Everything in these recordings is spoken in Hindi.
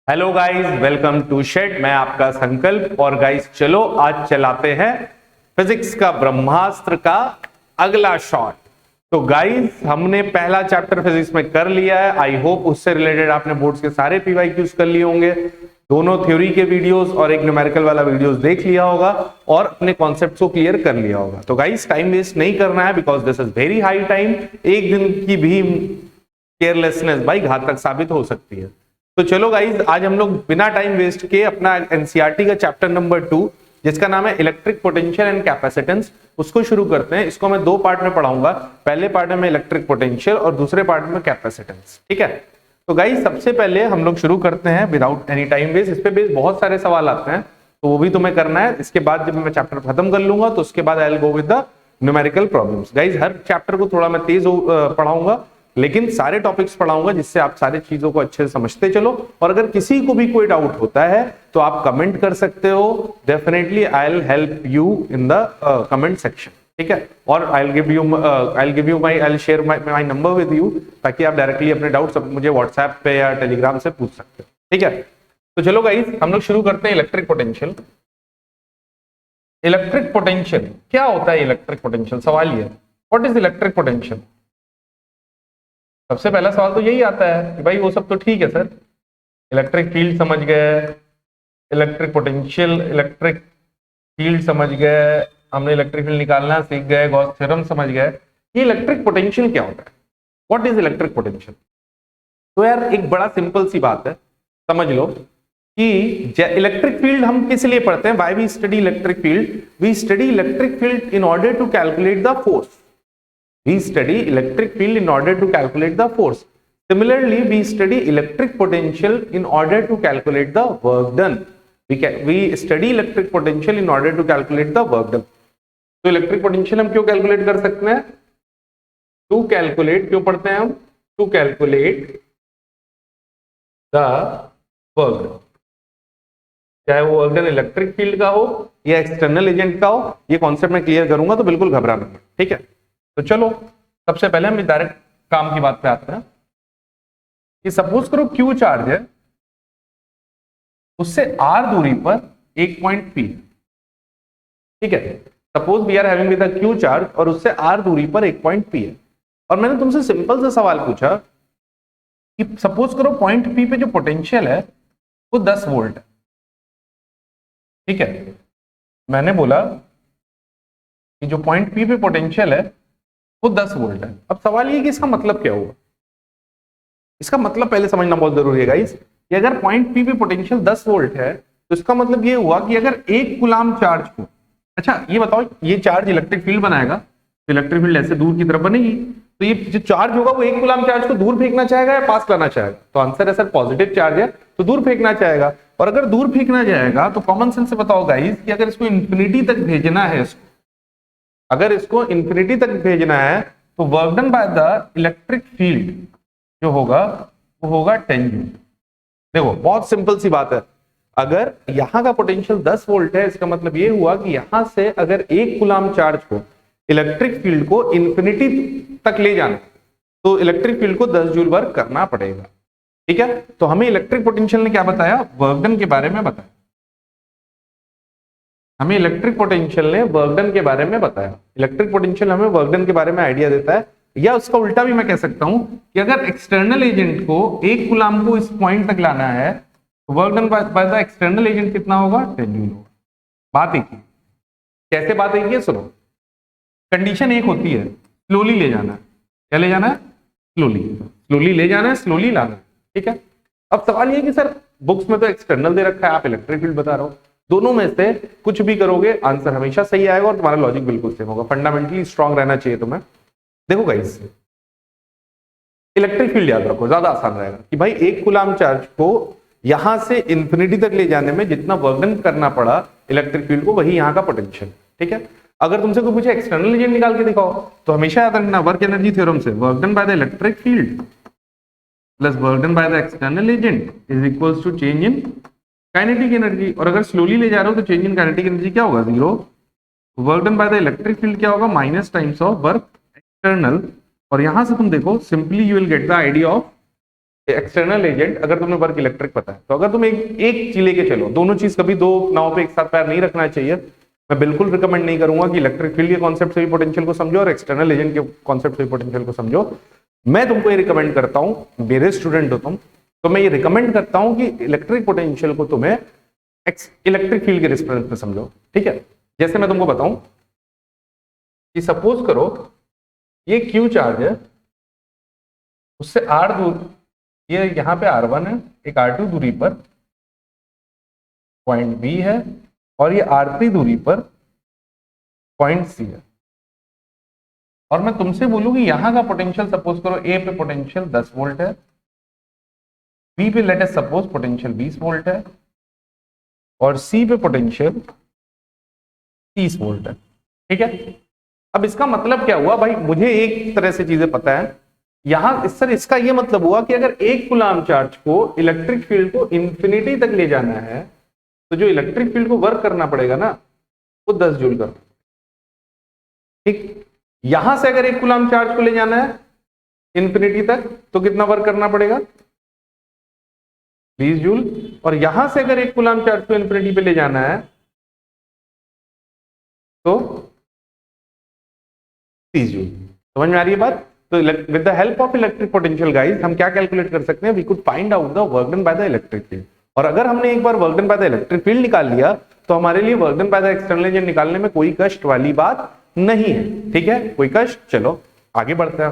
Hello guys, welcome to Shed. मैं आपका संकल्प। और गाइस चलो आज चलाते हैं फिजिक्स का ब्रह्मास्त्र का अगला शॉट। तो गाइस हमने पहला चैप्टर फिजिक्स में कर लिया है। आई होप उससे रिलेटेड आपने बोर्ड्स के सारे पीवाईक्यूज कर लिए होंगे, दोनों थ्योरी के वीडियोस और एक न्यूमेरिकल वाला वीडियोस देख लिया होगा और अपने कॉन्सेप्ट्स को क्लियर कर लिया होगा। तो गाइस टाइम वेस्ट नहीं करना है, because this is very high time. एक दिन की भी केयरलेसनेस भाई घातक साबित हो सकती है। तो चलो गाइज आज हम लोग बिना टाइम वेस्ट के अपना एनसीईआरटी का चैप्टर नंबर 2 जिसका नाम है इलेक्ट्रिक पोटेंशियल एंड कैपेसिटेंस उसको शुरू करते हैं। इसको मैं दो पार्ट में पढ़ाऊंगा। पहले पार्ट में इलेक्ट्रिक पोटेंशियल और दूसरे पार्ट में कैपेसिटेंस। ठीक है, तो गाइज सबसे पहले हम लोग शुरू करते हैं विदाउट एनी टाइम वेस्ट। इस पे बेस बहुत सारे सवाल आते हैं तो वो भी तुम्हें करना है। इसके बाद जब मैं चैप्टर खत्म कर लूंगा तो उसके बाद I will go with the numerical problems. Guys her chapter को थोड़ा मैं तेज पढ़ाऊंगा, लेकिन सारे टॉपिक्स पढ़ाऊंगा जिससे आप सारी चीजों को अच्छे से समझते चलो। और अगर किसी को भी कोई डाउट होता है तो आप कमेंट कर सकते हो। Definitely I will help you in the comment section. ठीक है, और I will share my number with you ताकि आप डायरेक्टली अपने डाउट्स मुझे व्हाट्सएप पे या टेलीग्राम से पूछ सकते हो। ठीक है, तो चलो गाइस हम लोग शुरू करते हैं इलेक्ट्रिक पोटेंशियल। इलेक्ट्रिक पोटेंशियल क्या होता है? इलेक्ट्रिक पोटेंशियल सवाल ये, व्हाट इज इलेक्ट्रिक पोटेंशियल? सबसे पहला सवाल तो यही आता है कि भाई वो सब तो ठीक है सर, इलेक्ट्रिक फील्ड समझ गए, इलेक्ट्रिक पोटेंशियल, इलेक्ट्रिक फील्ड समझ गए, हमने इलेक्ट्रिक फील्ड निकालना सीख गए, गॉस थ्योरम समझ गए, ये इलेक्ट्रिक पोटेंशियल क्या होता है? What is electric potential? तो यार एक बड़ा सिंपल सी बात है, समझ लो कि इलेक्ट्रिक फील्ड हम किस लिए पढ़ते हैं? Why we study electric field? We study electric field in order to calculate the force. We study electric field in order to calculate the force. Similarly, we study electric potential in order to calculate the work done. We study electric potential in order to calculate the work done. तो इलेक्ट्रिक पोटेंशियल हम क्यों कैलकुलेट कर सकते हैं? टू कैलकुलेट, क्यों पढ़ते हैं हम? To calculate the work done. चाहे वो वर्क डन इलेक्ट्रिक फील्ड का हो या एक्सटर्नल एजेंट का हो, ये कॉन्सेप्ट मैं क्लियर करूंगा तो बिल्कुल घबराना मत। ठीक है, तो चलो सबसे पहले हम डायरेक्ट काम की बात पे आते हैं कि सपोज करो क्यू चार्ज है, उससे आर दूरी पर एक पॉइंट पी। ठीक है, suppose we are having with a Q charge और उससे आर दूरी पर एक पॉइंट पी है। और मैंने तुमसे सिंपल सा सवाल पूछा कि सपोज करो पॉइंट पी पे जो पोटेंशियल है वो 10 वोल्ट है। ठीक है, मैंने बोला कि जो पॉइंट पी पे पोटेंशियल है वो 10 वोल्ट है। अब सवाल ये कि इसका मतलब क्या हुआ? इसका मतलब पहले समझना बहुत जरूरी है गाइस कि अगर पॉइंट पी पे पोटेंशियल 10 वोल्ट है तो इसका मतलब ये हुआ कि अगर एक कूलाम चार्ज को, अच्छा ये बताओ, ये चार्ज इलेक्ट्रिक फील्ड बनाएगा तो इलेक्ट्रिक फील्ड ऐसे दूर की तरफ बनेगी, तो ये जो चार्ज होगा वो एक कूलाम चार्ज को दूर फेंकना चाहेगा या पास लाना चाहेगा? तो आंसर है सर पॉजिटिव चार्ज है तो दूर फेंकना चाहेगा। और अगर दूर फेंकना जाएगा तो कॉमन सेंस से बताओ गाइस कि अगर इसको इंफिनिटी तक भेजना है, अगर इसको इंफिनिटी तक भेजना है तो work done by the electric field जो होगा वो होगा 10 जूल। देखो बहुत सिंपल सी बात है, अगर यहां का पोटेंशियल 10 वोल्ट है इसका मतलब ये हुआ कि यहां से अगर एक कूलाम चार्ज को इलेक्ट्रिक फील्ड को इंफिनिटी तक ले जाना तो इलेक्ट्रिक फील्ड को 10 जूल वर्क करना पड़ेगा। ठीक है, तो हमें इलेक्ट्रिक पोटेंशियल ने क्या बताया? वर्क डन के बारे में बताया। हमें इलेक्ट्रिक पोटेंशियल ने वर्क डन के बारे में बताया। इलेक्ट्रिक पोटेंशियल हमें वर्क डन के बारे में आइडिया देता है, या उसका उल्टा भी मैं कह सकता हूं कि अगर एक्सटर्नल एजेंट को एक कूलाम को इस पॉइंट तक लाना है तो work done by the external agent कितना होगा? 10 जूल होगा। बात एक ही। कैसे बात एक ही? सुनो, कंडीशन एक होती है स्लोली ले जाना है। क्या ले जाना है? स्लोली ले जाना है, स्लोली लाना है। ठीक है, अब सवाल ये कि सर बुक्स में तो एक्सटर्नल दे रखा है, आप इलेक्ट्रिक फील्ड बता रहे हो, दोनों में से कुछ भी करोगे आंसर हमेशा सही आएगा और तुम्हारा लॉजिक बिल्कुल सेम होगा। फंडामेंटली स्ट्रांग रहना चाहिए तुम्हें। देखो गाइस, इलेक्ट्रिक फील्ड याद रखो, ज्यादा आसान रहेगा कि भाई एक कूलाम चार्ज को यहां से इंफिनिटी तक ले जाने में जितना वर्क डन करना पड़ा इलेक्ट्रिक फील्ड को, वही यहां का पोटेंशियल। ठीक है, अगर तुमसे कोई पूछे एक्सटर्नल एजेंट निकाल के दिखाओ तो हमेशा याद रखना वर्क एनर्जी थ्योरम से work done by the electric field plus work done by the external agent is equals to change in kinetic energy. और अगर स्लोली ले जा रहे हो तो चेंज इन काइनेटिक एनर्जी क्या होगा? 0। Work done by the electric field क्या होगा? Minus times of work external. और यहां से तुम देखो simply you will get the idea of external agent, अगर तुम्हें वर्क इलेक्ट्रिक पता है तो अगर तुम एक चीज लेके चलो, दोनों चीज कभी दो नाव पे एक साथ पैर नहीं रखना चाहिए। मैं बिल्कुल रिकमेंड नहीं करूंगा कि इलेक्ट्रिक फील्ड के कॉन्सेप्ट से भी पोटेंशियल को समझो और एक्सटर्नल एजेंट के कॉन्सेप्ट से भी पोटेंशियल को समझो। मैं तुमको ये रिकमेंड करता हूं, मेरे स्टूडेंट हो तुम, तो मैं ये रिकमेंड करता हूं कि इलेक्ट्रिक पोटेंशियल को तुम्हें इलेक्ट्रिक फील्ड के रेफरेंस में समझो, ठीक है। जैसे मैं तुमको बताऊं कि सपोज करो ये क्यू चार्ज है, उससे आर दूर, ये यहां पे R1 है, एक R2 दूरी पर पॉइंट B है, और ये R3 दूरी पर पॉइंट C है। और मैं तुमसे बोलूं कि यहां का पोटेंशियल सपोज करो A पे पोटेंशियल 10 वोल्ट है, B पे let us suppose potential 20 volt है, और C पे पोटेंशियल 30 वोल्ट है, ठीक है। अब इसका मतलब क्या हुआ भाई, मुझे एक तरह से चीजें पता है यहां सर, इसका ये मतलब हुआ कि अगर एक कूलाम चार्ज को इलेक्ट्रिक फील्ड को इंफिनिटी तक ले जाना है तो जो इलेक्ट्रिक फील्ड को वर्क करना पड़ेगा ना वो 10 जूल करना, ठीक। यहां से अगर एक कूलाम चार्ज को ले जाना है इंफिनिटी तक तो कितना वर्क करना पड़ेगा, 20 जूल। और यहां से अगर एक कूलाम चार्ज को इंफिनिटी पे ले जाना है तो 30 जूल। समझ में आ रही है बात। तो with the help of electric potential guys हम क्या कैलकुलेट कर सकते हैं, we could find out the work done by the electric field. और अगर हमने एक बार work done by the electric field निकाल लिया तो हमारे लिए work done by the external agent निकालने में कोई कष्ट वाली बात नहीं है, ठीक है, कोई कष्ट। चलो आगे बढ़ते हैं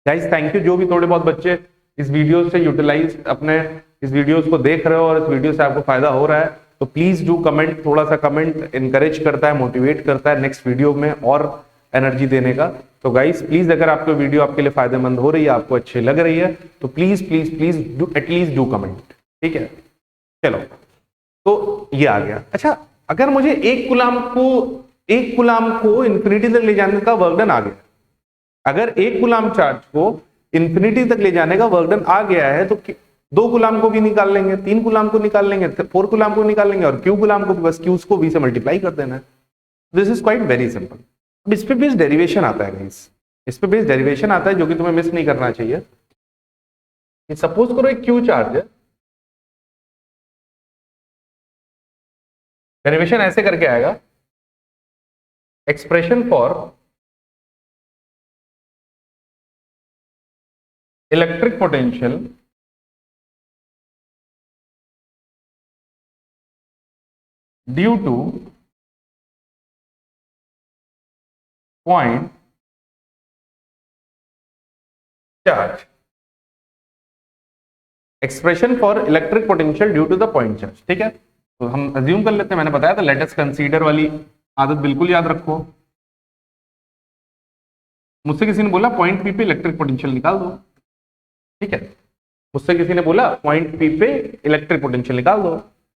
गाइस। थैंक यू जो भी थोड़े बहुत बच्चे इस वीडियो से यूटिलाइज अपने इस वीडियोस को देख रहे हो और इस वीडियो से आपको फायदा हो रहा है तो प्लीज डू कमेंट। थोड़ा सा कमेंट इनकरेज करता है, मोटिवेट करता है नेक्स्ट वीडियो में और एनर्जी देने का। तो गाइस प्लीज अगर आपको वीडियो आपके लिए फायदेमंद हो रही है, आपको अच्छी लग रही है तो please please please do at least do comment, ठीक है। चलो तो ये आ गया। अच्छा, अगर मुझे एक कुलाम को इंफिनिटी तक ले जाने का वर्क डन आ गया, अगर एक कुलाम चार्ज को इंफिनिटी तक ले जाने का वर्क डन आ गया है तो 2 कुलाम को भी निकाल लेंगे, 3 कुलाम को निकाल लेंगे, 4 कुलाम को निकाल लेंगे और Q कुलाम को बस Q को V से मल्टीप्लाई कर देना है। This is quite very simple. अब इस पे बेस्ड डेरिवेशन आता है गाइस, इस पे बेस्ड डेरिवेशन आता है जो कि तुम्हें मिस नहीं करना चाहिए। सपोज करो एक क्यू चार्ज है, डेरिवेशन ऐसे करके आएगा, expression for electric potential due to point charge, expression for electric potential due to the point charge, ठीक है। तो हम अज्यूम कर लेते हैं, मैंने बताया था लेट अस कंसीडर वाली आदत बिल्कुल याद रखो। मुझसे किसी ने बोला पॉइंट पी पे इलेक्ट्रिक पोटेंशियल निकाल दो, ठीक है। मुझसे किसी ने बोला पॉइंट पी पे इलेक्ट्रिक पोटेंशियल निकाल दो,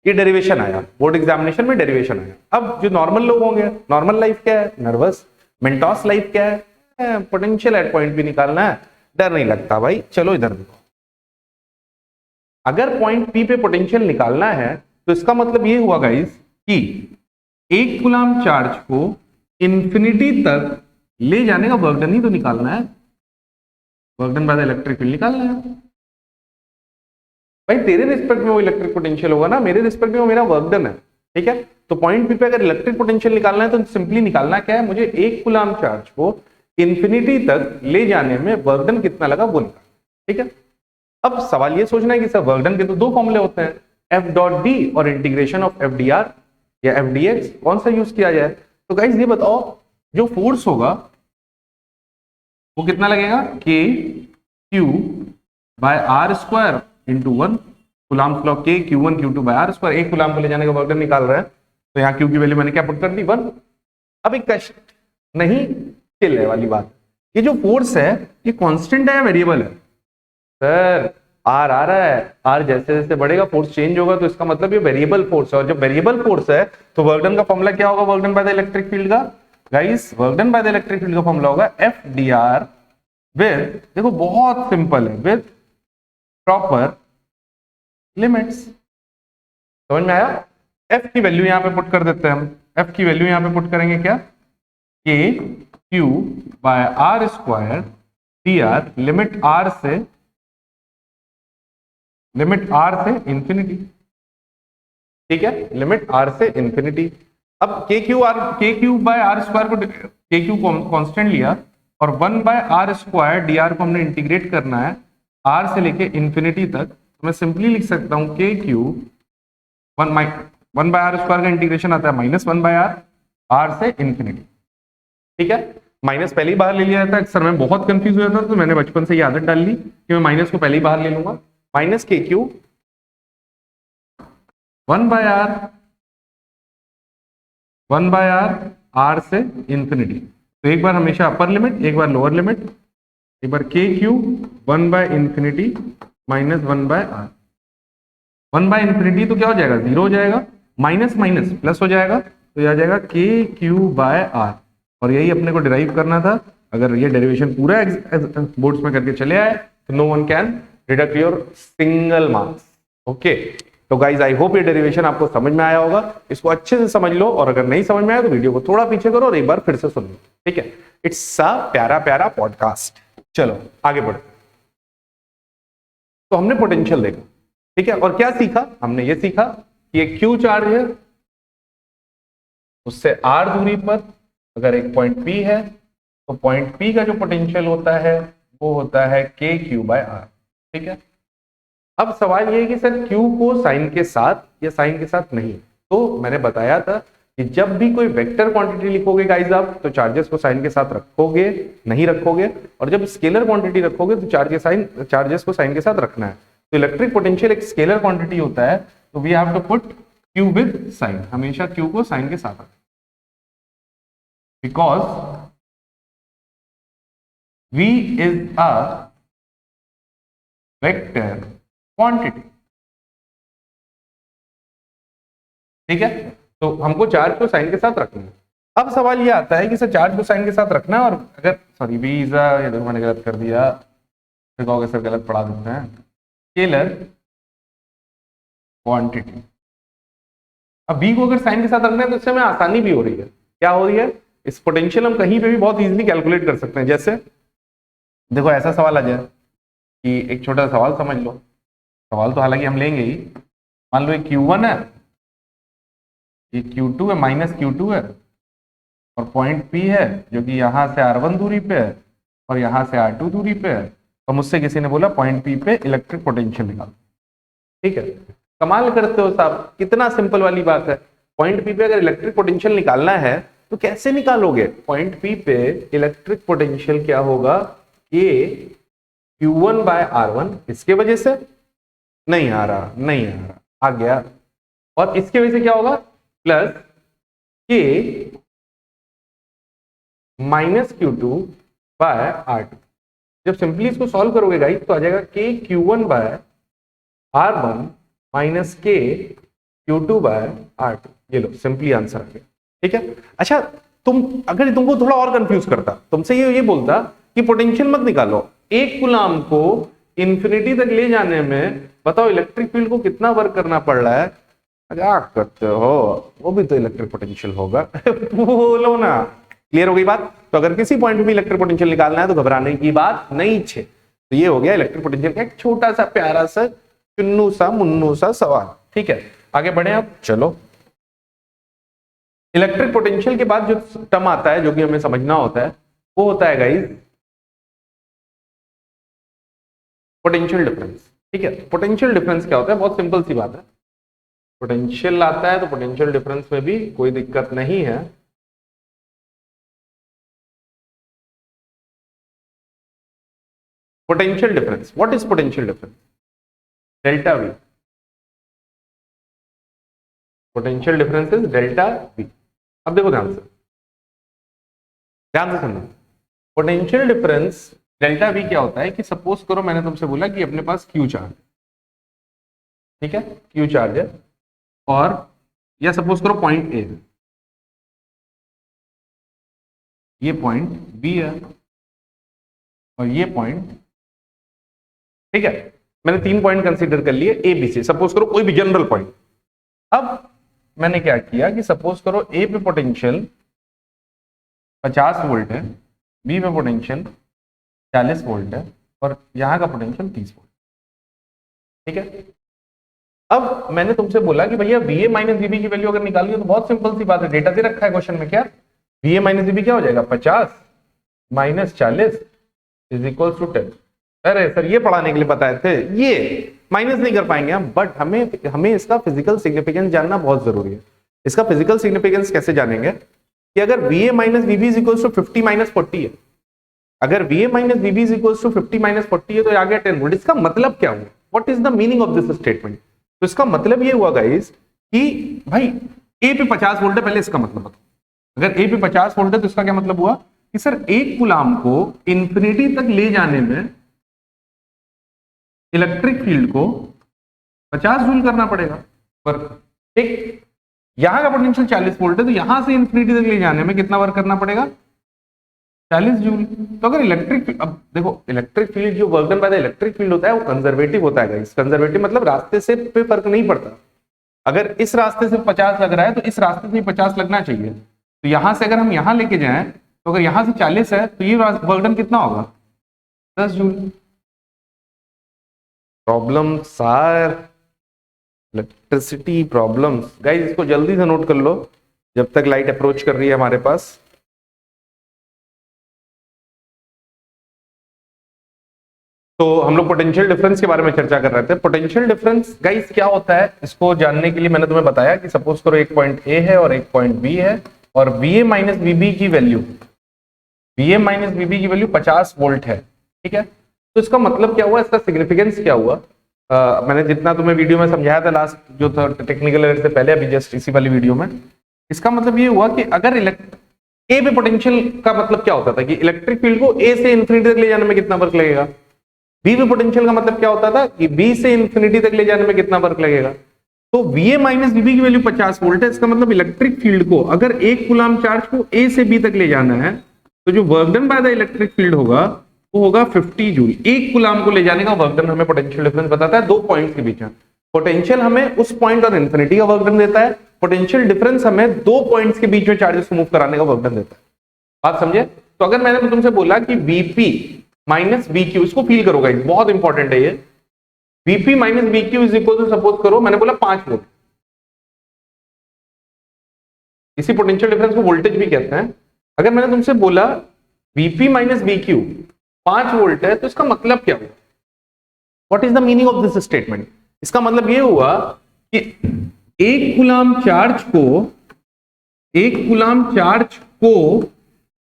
ये डेरिवेशन आया, बोर्ड एग्जामिनेशन में डेरिवेशन आया। अब जो नॉर्मल लोग होंगे, नॉर्मल लाइफ क्या है, नर्वस। मेंटोस लाइफ क्या है, पोटेंशियल एट पॉइंट भी निकालना है, डर नहीं लगता भाई। चलो इधर देखो, अगर पॉइंट पी पे पोटेंशियल निकालना है तो इसका मतलब ये हुआ गाइस कि एक कूलाम चार्ज को इंफिनिटी तक ले जाने का वर्क डन ही तो निकालना है, work done by the electric field निकालना है भाई। तेरे रिस्पेक्ट में वो इलेक्ट्रिक पोटेंशियल होगा ना, मेरे रिस्पेक्ट में वो मेरा वर्क डन है, ठीक है। तो पॉइंट पी पे अगर इलेक्ट्रिक पोटेंशियल निकालना है तो सिंपली निकालना क्या है, मुझे एक कूलाम चार्ज को इंफिनिटी तक ले जाने में वर्क डन कितना लगा वो निकालना, ठीक है। अब सवाल ये सोचना है कि सर वर्क डन के तो 2 फॉर्मूले होते हैं, एफ डॉट डी और integration of F D are या एफ डी एक्स, कौन सा यूज किया जाए। तो गाइस ये बताओ जो फोर्स होगा वो कितना लगेगा, K Q by R square into 1, Coulomb's law K Q1 Q2 by R square. एक कूलाम को ले जाने का वर्क डन निकाल रहा है तो यहाँ Q की वैल्यू मैंने क्या पुट कर दी, 1। अब एक कष्ट नहीं, चिल है वाली बात, ये जो फोर्स है ये कांस्टेंट है या वेरिएबल है। सर आर आ रहा है, आर जैसे जैसे बढ़ेगा फोर्स चेंज होगा तो इसका मतलब ये वेरिएबल फोर्स है। और जब वेरिएबल फोर्स है तो वर्क डन का फॉर्मूला क्या होगा, work done by the electric field का guys, work done by the electric field का फॉर्मूला होगा एफ डी आर विद, देखो बहुत सिंपल है, विद प्रॉपर लिमिट्स। समझ में आया। एफ की वैल्यू यहां पे पुट कर देते हैं हम, एफ की वैल्यू यहां पे पुट करेंगे क्या, K Q by R square D R, limit R से लिमिट आर से इंफिनिटी, ठीक है, लिमिट आर से इंफिनिटी। अब के क्यू बाय आर स्क्वायर को, के क्यू कॉन्स्टेंट लिया और 1/r² dr को हमने इंटीग्रेट करना है r से लेके इंफिनिटी तक, तो मैं सिंपली लिख सकता हूं के क्यू 1/r² का इंटीग्रेशन आता है -1/r, r से इंफिनिटी, ठीक है। माइनस पहले ही बाहर ले लिया जाता है, अक्सर मैं बहुत कंफ्यूज हो जाता था, तो मैंने बचपन से ये आदत डाल ली कि मैं माइनस को पहले ही बाहर ले लूंगा। माइनस के क्यू 1/r r से इंफिनिटी, तो एक बार हमेशा अपर लिमिट, एक बार लोअर लिमिट, एक बार के क्यू 1/इंफिनिटी माइनस 1/r। 1/इंफिनिटी तो क्या हो जाएगा, 0 हो जाएगा, माइनस माइनस प्लस हो जाएगा, तो यह आ जाएगा के क्यू बाय आर। और यही अपने को डिराइव करना था। अगर ये डेरिवेशन पूरा बोर्ड्स में करके चले आए तो no one can deduct your single marks. Okay, तो गाइज आई होप ये डेरिवेशन आपको समझ में आया होगा। इसको अच्छे से समझ लो, और अगर नहीं समझ में आया तो वीडियो को थोड़ा पीछे करो और एक बार फिर से सुन लो, ठीक है। इट्स अ प्यारा प्यारा पॉडकास्ट। चलो आगे बढ़ो। तो हमने पोटेंशियल देखा, ठीक है, और क्या सीखा हमने, ये सीखा कि एक क्यू चार्ज है, उससे आर दूरी पर अगर एक पॉइंट P है, तो पॉइंट P का जो पोटेंशियल होता है वो होता है के क्यू बाय आर, ठीक है। अब सवाल ये है कि सर Q को साइन के साथ या साइन के साथ नहीं, तो मैंने बताया था कि जब भी कोई वेक्टर क्वांटिटी लिखोगे गाइस आप, तो चार्जेस को साइन के साथ रखोगे नहीं रखोगे, और जब स्केलर क्वांटिटी रखोगे तो चार्जेस को साइन के साथ रखना है। तो इलेक्ट्रिक पोटेंशियल एक स्केलर क्वांटिटी होता है, तो we have to put Q with sign, हमेशा Q को साइन के साथ रखें, because V is a vector quantity, ठीक है। तो हमको चार्ज को साइन के साथ रखना है। अब सवाल ये आता है कि सर चार्ज को साइन के साथ रखना है, और अगर सॉरी V इज अ, ये देखो मैंने गलत कर दिया, फिर कहोगे सर गलत पढ़ा देते हैं, स्केलर क्वांटिटी। अब V को अगर साइन के साथ रखना है तो इससे हमें आसानी भी हो रही है। क्या हो रही है, इस पोटेंशियल हम कहीं पे भी बहुत इजीली कैलकुलेट कर सकते हैं। जैसे देखो ऐसा सवाल आ जाए कि एक छोटा सा सवाल समझ लो, सवाल तो हालांकि हम लेंगे ही। मान लो ये Q1 है, ये Q2 है, माइनस Q2 है, और पॉइंट P है जो कि यहाँ से R1 दूरी पे है और यहाँ से R2 दूरी पे है। तो मुझसे किसी ने बोला पॉइंट P पे इलेक्ट्रिक पोटेंशियल निकालो, ठीक है। कमाल करते हो साहब, कितना सिंपल वाली बात है। पॉइंट P पे अगर इलेक्ट्रिक पोटेंशियल निकालना है तो कैसे निकालोगे, पॉइंट P पे इलेक्ट्रिक पोटेंशियल क्या होगा, ये Q1 बाय R1, इसके वजह से नहीं आ रहा, आ गया, और इसके वजह से क्या होगा, प्लस के माइनस Q2 बाय R2। जब सिंपली इसको सॉल्व करोगे गाइस तो आ जाएगा के Q1 बाय R1 माइनस के Q2 बाय R2। ये लो सिंपली आंसर आ गया, ठीक है। अच्छा, अगर तुमको थोड़ा और कंफ्यूज करता, तुमसे ये बोलता कि पोटेंशियल मत निकालो, एक कूलाम को इंफिनिटी तक ले जाने में बताओ इलेक्ट्रिक फील्ड को कितना वर्क करना पड़ रहा है, क्या करते हो, वो भी तो इलेक्ट्रिक पोटेंशियल होगा। बोलो ना, क्लियर हो गई बात। तो अगर किसी पॉइंट में इलेक्ट्रिक पोटेंशियल निकालना है तो घबराने की बात नहीं छे। तो ये हो गया इलेक्ट्रिक पोटेंशियल का एक छोटा सा प्यारा सा चुन्नू सा मुन्नू सा सवाल, ठीक है। आगे बढ़े आप, चलो। इलेक्ट्रिक पोटेंशियल के बाद जो टर्म आता है जो कि हमें समझना होता है वो होता है गाइस पोटेंशियल डिफरेंस, ठीक है। पोटेंशियल डिफरेंस क्या होता है, बहुत सिंपल सी बात है। पोटेंशियल आता है तो पोटेंशियल डिफरेंस में भी कोई दिक्कत नहीं है। Potential difference, what is potential difference, delta we. Potential difference is delta we. अब देखो ध्यान से सुनना, पोटेंशियल डिफरेंस डेल्टा वी क्या होता है कि सपोज करो मैंने तुमसे बोला कि अपने पास क्यू चार्ज, ठीक है, क्यू चार्ज है, और या सपोज करो पॉइंट ए, ये पॉइंट बी है और ये पॉइंट, ठीक है। मैंने 3 पॉइंट कंसीडर कर लिए ए बी सी, सपोज करो कोई भी जनरल पॉइंट। अब मैंने क्या किया कि सपोज करो ए पे पोटेंशियल 50 वोल्ट है, बी पे पोटेंशियल 40 वोल्ट है, और यहां का पोटेंशियल 30 वोल्ट। ठीक है। अब मैंने तुमसे बोला कि भैया वीए माइनस वीबी की वैल्यू अगर निकालनी हो तो बहुत सिंपल सी बात है, डेटा दे रखा है क्वेश्चन में, क्या वीए माइनस वीबी क्या हो जाएगा, 50 माइनस 40 इज इक्वल टू 10। अरे सर ये पढ़ाने के लिए बताए थे, ये माइनस नहीं कर पाएंगे हम, बट हमें इसका फिजिकल सिग्निफिकेंस जानना बहुत जरूरी है। इसका फिजिकल सिग्निफिकेंस कैसे जानेंगे कि अगर VA minus VB is equal to 50 minus 40 है, अगर VA minus VB is equal to 50 minus 40 है तो आ गया 10 वोल्ट। इसका मतलब क्या हुआ, what is the meaning of this statement? तो इसका मतलब ये हुआ गाइस कि भाई ए पे 50 वोल्ट है, पहले इसका मतलब बताओ। अगर ए पे 50 वोल्ट है तो इसका क्या मतलब हुआ कि सर एक कूलाम को इंफिनिटी तक ले जाने में इलेक्ट्रिक फील्ड को 50 जूल करना पड़ेगा वर्क। ठीक, यहां का पोटेंशियल 40 वोल्ट है तो यहां से इंफिनिटी तक ले जाने में कितना वर्क करना पड़ेगा, 40 जूल। तो अगर इलेक्ट्रिक, अब देखो इलेक्ट्रिक फील्ड जो work done by the electric field होता है वो कंजर्वेटिव होता है गाइस। कंजर्वेटिव मतलब रास्ते से पे फर्क नहीं पड़ता। अगर इस रास्ते से 50 लग रहा है तो इस रास्ते से 50 लगना चाहिए। तो यहां से अगर हम यहां लेके जाएं तो अगर यहां से 40 है तो ये वर्क डन कितना होगा, 10 joule. Problems are electricity problems guys, इसको जल्दी से नोट कर लो जब तक लाइट अप्रोच कर रही है हमारे पास। तो हम लोग पोटेंशियल डिफरेंस के बारे में चर्चा कर रहे थे। पोटेंशियल डिफरेंस गाइस क्या होता है, इसको जानने के लिए मैंने तुम्हें बताया कि सपोज करो एक पॉइंट ए है और एक पॉइंट बी है, और वीए माइनस वीबी की वैल्यू 50 वोल्ट है। ठीक है, तो इसका मतलब क्या हुआ, इसका सिग्निफिकेंस क्या हुआ? मैंने जितना तुम्हें वीडियो में समझाया था लास्ट जो था टेक्निकल एरर से पहले, अभी जस्ट इसी वाली वीडियो में, इसका मतलब ये हुआ कि अगर ए पे पोटेंशियल का मतलब क्या होता था कि इलेक्ट्रिक फील्ड को ए से इंफिनिटी तक ले जाने में कितना वर्क लगेगा। बी पे पोटेंशियल का मतलब क्या होता था कि बी से इंफिनिटी तक ले जाने में कितना वर्क लगेगा। तो वीए माइनस वीबी की वैल्यू 50 वोल्ट है, इसका मतलब इलेक्ट्रिक फील्ड को अगर एक कूलाम चार्ज को ए से बी तक ले जाना है तो जो work done by the electric field होगा वो होगा 50 जूल। एक कूलाम को ले जाने का वर्क डन हमें पोटेंशियल डिफरेंस बताता है दो पॉइंट्स के बीच में। पोटेंशियल हमें उस पॉइंट और इंफिनिटी का वर्क डन देता है, पोटेंशियल डिफरेंस हमें दो पॉइंट्स के बीच में चार्जेस को मूव कराने का वर्क डन देता है। बात समझे? तो अगर मैंने तुमसे बोला कि वीपी माइनस वीक्यू, इसको फील करो गाइस, बहुत इंपॉर्टेंट है ये। VP minus VQ is equal to, suppose करो मैंने बोला 5 वोल्ट, इसी पोटेंशियल डिफरेंस को वोल्टेज भी कहते हैं। अगर मैंने तुमसे बोला वीपी माइनस वीक्यू 5 वोल्ट है तो इसका मतलब क्या हुआ, what is the meaning of this statement? इसका मतलब ये हुआ कि एक कूलाम चार्ज को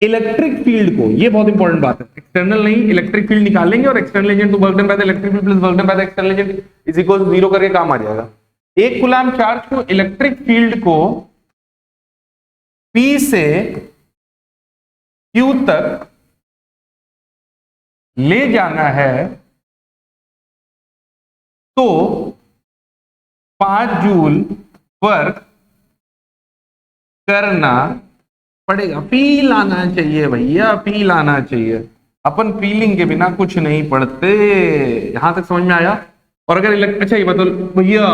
इलेक्ट्रिक फील्ड को, ये बहुत इंपॉर्टेंट बात है, एक्सटर्नल नहीं इलेक्ट्रिक फील्ड निकालेंगे और एक्सटर्नल एजेंट तो work done by the electric field plus work done by the external agent is equal to 0 करके काम आ जाएगा। एक कूलाम चार्ज को इलेक्ट्रिक फील्ड को P से Q तक ले जाना है तो 5 जूल वर्क करना पड़ेगा। फील आना चाहिए भैया, फील आना चाहिए। अपन फीलिंग के बिना कुछ नहीं पढ़ते। यहां तक समझ में आया? और अगर अच्छा ये बताओ भैया,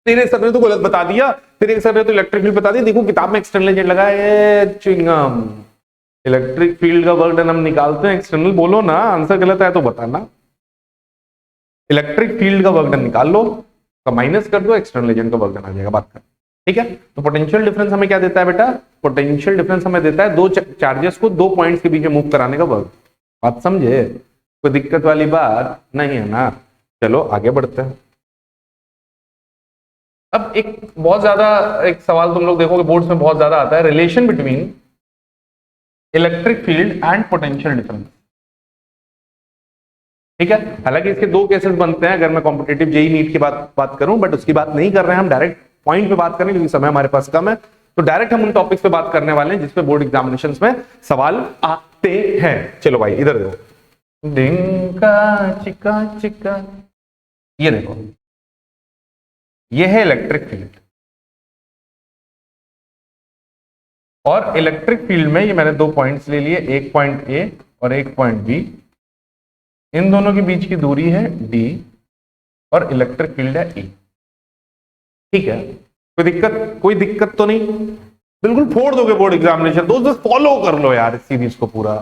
तेरे सर ने तो गलत बता दिया, तेरे सर ने तो इलेक्ट्रिक फील्ड बता दिया, देखो किताब में एक्सटर्नल एजेंट लगा है। चिंगम, इलेक्ट्रिक फील्ड का वर्क डन हम निकालते हैं एक्सटर्नल, बोलो ना, आंसर गलत है तो बताना। इलेक्ट्रिक फील्ड का वर्क डन निकाल लो, तो माइनस कर दो, एक्सटर्नल एजेंट का वर्क डन आ जाएगा। बात कर, ठीक है? तो पोटेंशियल डिफरेंस हमें क्या देता है बेटा? पोटेंशियल डिफरेंस हमें देता है दो चार्जेस को दो पॉइंट्स के बीच में मूव कराने का वर्क। बात समझे? कोई दिक्कत वाली बात नहीं है ना? चलो आगे बढ़ते हैं। अब एक बहुत ज्यादा एक सवाल तुम लोग देखोगे बोर्ड्स में बहुत ज्यादा आता है, relation between electric field and potential difference. ठीक है, हालांकि इसके दो केसेस बनते हैं अगर मैं कॉम्पिटिटिव जेई नीट की बात करूं, बट उसकी बात नहीं कर रहे हैं हम, डायरेक्ट पॉइंट पे बात करें क्योंकि समय हमारे पास कम है। तो डायरेक्ट हम उन टॉपिक्स पे बात करने वाले हैं जिसपे बोर्ड एग्जामिनेशंस में सवाल आते हैं। चलो भाई इधर देखो, डिंका चिका चिका, ये देखो, ये है इलेक्ट्रिक फील्ड, और इलेक्ट्रिक फील्ड में ये मैंने दो पॉइंट्स ले लिए, एक पॉइंट ए और एक पॉइंट बी। इन दोनों के बीच की दूरी है डी और इलेक्ट्रिक फील्ड है ई। ठीक है, कोई दिक्कत तो नहीं? बिल्कुल फोड़ दोगे बोर्ड एग्जामिनेशन। दोस्त फॉलो कर लो यार इस सीरीज को पूरा।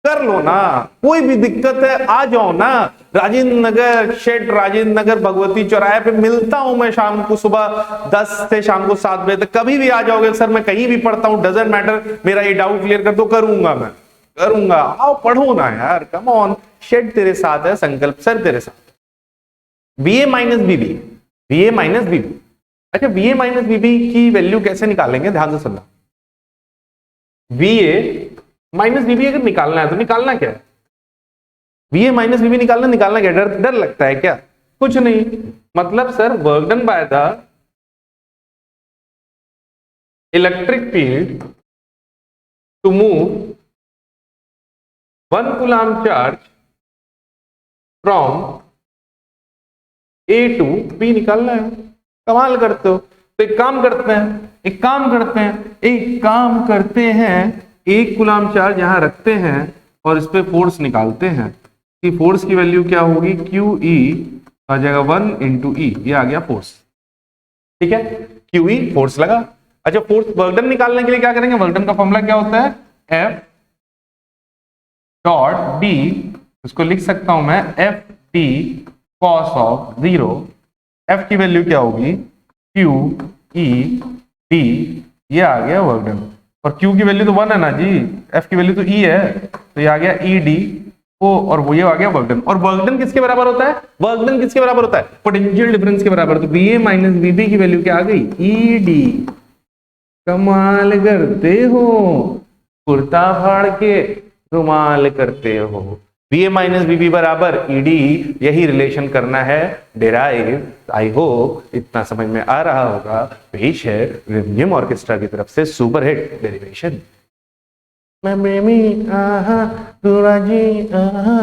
कर लो ना, कोई भी दिक्कत है आ जाओ ना। राजेंद्र नगर, शेट राजेंद्र नगर, भगवती चौराहे पे मिलता हूं मैं शाम को, सुबह 10 से शाम को 7 बजे तक, कभी भी आ जाओगे सर, मैं कहीं भी पढ़ता हूं, डजेंट मैटर, मेरा ये डाउट क्लियर कर दो, करूंगा, मैं करूंगा, आओ पढ़ो ना यार, कम ऑन। शेट तेरे साथ है, संकल्प सर तेरे साथ। बीए माइनस बीबी, बीए माइनस बीबी। अच्छा, बीए माइनस बीबी की वैल्यू कैसे निकालेंगे, ध्यान से सुनना। बीए माइनस बीबी अगर निकालना है तो निकालना क्या है, बीए माइनस बीबी निकालना क्या, डर डर लगता है क्या, कुछ नहीं, मतलब sir work done by the electric field to move 1 coulomb charge from A to B निकालना है। कमाल करते हो। तो एक काम करते हैं, एक काम करते हैं, 1 कूलम चार्ज यहां रखते हैं और इस पे फोर्स निकालते हैं कि फोर्स की वैल्यू क्या होगी, क्यू ई आ जाएगा 1 इंटू ई, ये आ गया फोर्स। ठीक है, क्यू ई फोर्स लगा। अच्छा, फोर्स वर्क डन निकालने के लिए क्या करेंगे, वर्क डन का फॉर्मूला क्या होता है, एफ डॉट डी, उसको लिख सकता हूं मैं F T cos of 0। F की वैल्यू क्या होगी, क्यू ई डी, ये आ गया वर्क डन। और क्यू की वैल्यू तो 1 है ना जी, एफ की वैल्यू तो ई है, तो ये आ गया ई डी ओ, और वो ये आ गया वर्क डन। और वर्क डन किसके बराबर होता है, वर्क डन किसके बराबर होता है, पोटेंशियल डिफरेंस के बराबर। तो बीए माइनस बीबी की वैल्यू क्या आ गई, ई डी। कमाल करते हो, कुर्ता फाड़ के रुमाल करते हो। बीए माइनस बीबी बराबर ईडी, यही रिलेशन करना है डेराइव। आई होप इतना समझ में आ रहा होगा। पेश है रिमझिम ऑर्केस्ट्रा की तरफ से सुपरहिट डेरिवेशन। मैं प्रेमी आहा, तू राजी आहा,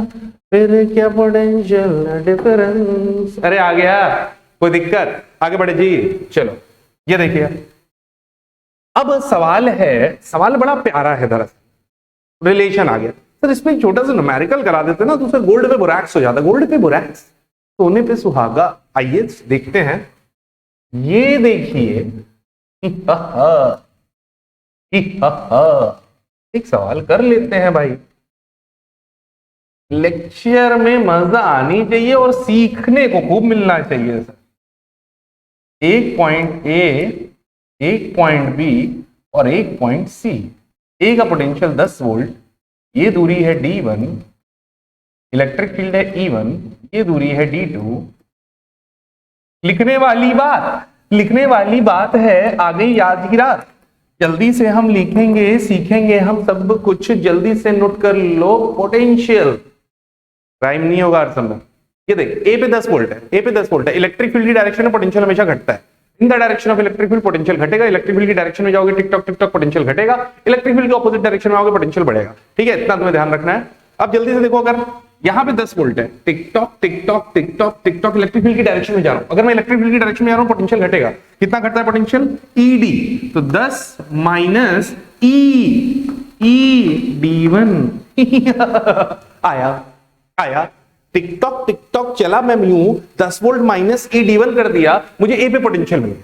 फिर क्या पोटेंशियल डिफरेंस। अरे आ गया, कोई दिक्कत, आगे बढ़े जी। चलो ये देखिए, अब सवाल है, सवाल बड़ा प्यारा है दरअसल, रिलेशन आ गया सर, इसमें एक छोटा सा न्यूमेरिकल करा देते ना तो सर गोल्ड पे बोरैक्स हो जाता, गोल्ड पे बोरैक्स, सोने पे सुहागा। आइए देखते हैं, ये देखिए एक सवाल कर लेते हैं भाई। लेक्चर में मजा आनी चाहिए और सीखने को खूब मिलना चाहिए सर। एक पॉइंट ए, एक पॉइंट बी और एक पॉइंट सी। ए का पोटेंशियल 10 वोल्ट, ये दूरी है D1, इलेक्ट्रिक फील्ड है E1, ये दूरी है D2। लिखने वाली बात है, आ गई याद की रात। जल्दी से हम लिखेंगे, सीखेंगे हम सब कुछ, जल्दी से नोट कर लो। पोटेंशियल राइम नहीं होगा हर समय। ये देख, ए पे 10 वोल्ट है, ए पे 10 वोल्ट है, इलेक्ट्रिक फील्ड की डायरेक्शन में पोटेंशियल हमेशा घटता है। In the direction of electric field potential घटेगा, इलेक्ट्रिक फील्ड की डायरेक्शन में जाओगे टिक टॉक पोटेंशियल घटेगा, इलेक्ट्रिक फील्ड के ऑपोजिट डायरेक्शन में आओगे पोटेंशियल बढ़ेगा। ठीक है, इतना तुम्हें ध्यान रखना है। अब जल्दी से देखो, अगर यहां पे 10 वोल्ट है, टिक टॉक इलेक्ट्रिक फील्ड की डायरेक्शन में जा रहा हूं, अगर मैं इलेक्ट्रिक फील्ड की डायरेक्शन में जा रहा हूं पोटेंशियल घटेगा। कितना घटता है पोटेंशियल, ईडी, तो 10 माइनस ई डी1 आया टिक टॉक चला, मैं यूं 10 वोल्ट माइनस ई डी1 कर दिया, मुझे ए पे पोटेंशियल मिल गया।